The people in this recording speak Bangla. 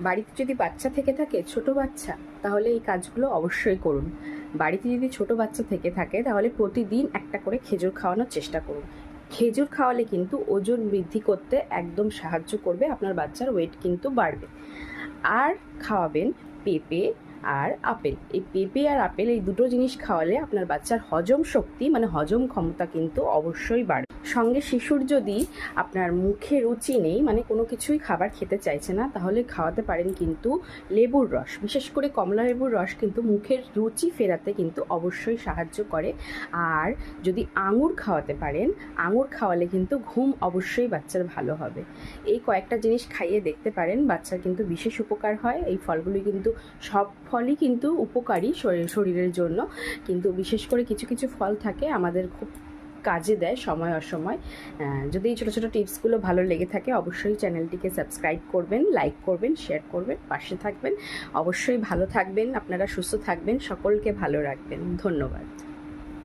বাড়িতে যদি বাচ্চা থেকে থাকে, ছোট বাচ্চা, তাহলে এই কাজগুলো অবশ্যই করুন। বাড়িতে যদি ছোট বাচ্চা থেকে থাকে তাহলে প্রতিদিন একটা করে খেজুর খাওয়ানোর চেষ্টা করুন। খেজুর খাওয়ালে কিন্তু ওজন বৃদ্ধি করতে একদম সাহায্য করবে, আপনার বাচ্চার ওয়েট কিন্তু বাড়বে। আর খাওয়াবেন পেঁপে আর আপেল। এই পেঁপে আর আপেল এই দুটো জিনিস খাওয়ালে আপনার বাচ্চার হজম শক্তি মানে হজম ক্ষমতা কিন্তু অবশ্যই বাড়বে। সঙ্গে শিশুর যদি আপনার মুখে রুচি নেই, মানে কোনো কিছুই খাবার খেতে চাইছে না, তাহলে খাওয়াতে পারেন কিন্তু লেবুর রস। বিশেষ করে কমলা লেবুর রস কিন্তু মুখের রুচি ফেরাতে কিন্তু অবশ্যই সাহায্য করে। আর যদি আঙুর খাওয়াতে পারেন, আঙুর খাওয়ালে কিন্তু ঘুম অবশ্যই বাচ্চার ভালো হবে। এই কয়েকটা জিনিস খাইয়ে দেখতে পারেন, বাচ্চার কিন্তু বিশেষ উপকার হয়। এই ফলগুলি কিন্তু সব ফলই কিন্তু উপকারী শরীরের জন্য, কিন্তু বিশেষ করে কিছু কিছু ফল থাকে আমাদের খুব কাজে দেয় সময় অসময়। যদি এই ছোটো ছোটো টিপসগুলো ভালো লেগে থাকে, অবশ্যই চ্যানেলটিকে সাবস্ক্রাইব করবেন, লাইক করবেন, শেয়ার করবেন, পাশে থাকবেন। অবশ্যই ভালো থাকবেন, আপনারা সুস্থ থাকবেন, সকলকে ভালো রাখবেন। ধন্যবাদ।